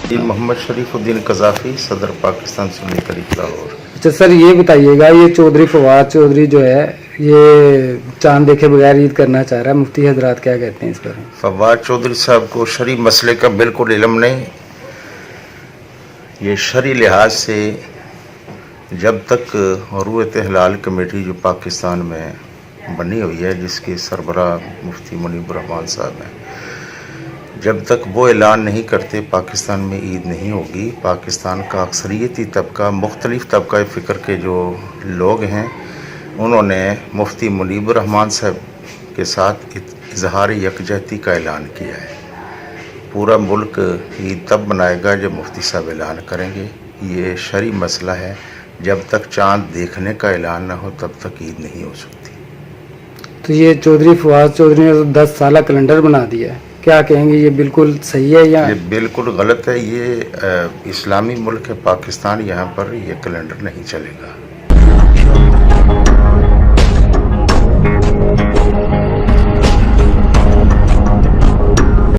ये मोहम्मद शरीफुद्दीन कज़ाफ़ी सदर पाकिस्तान सुन्नी तरीक़ लाहौर। अच्छा सर, ये बताइएगा, ये चौधरी फवाद चौधरी जो है ये चांद देखे बगैर ईद करना चाह रहा है, मुफ्ती हजरात क्या कहते हैं इस पर? फवाद चौधरी साहब को शरई मसले का बिल्कुल इल्म नहीं। ये शरई लिहाज से जब तक रूयत हलाल कमेटी जो पाकिस्तान में बनी हुई है, जिसके सरबराह मुफ्ती मुनीब रहमान साहब हैं, जब तक वो ऐलान नहीं करते पाकिस्तान में ईद नहीं होगी। पाकिस्तान का अक्सरियती तबका, मुख्तलिफ तबका फ़िक्र के जो लोग हैं, उन्होंने मुफ्ती मुनीब रहमान साहब के साथ इजहार यकजहती का ऐलान किया है। पूरा मुल्क ईद तब मनाएगा जब मुफ्ती साहब ऐलान करेंगे। ये शरई मसला है, जब तक चाँद देखने का ऐलान ना हो तब तक ईद नहीं हो सकती। तो ये चौधरी फवाद चौधरी ने तो 10 साल कैलेंडर बना दिया है, क्या कहेंगे, ये बिल्कुल सही है या? ये बिल्कुल गलत है। ये इस्लामी मुल्क है पाकिस्तान, यहाँ पर ये कैलेंडर नहीं चलेगा।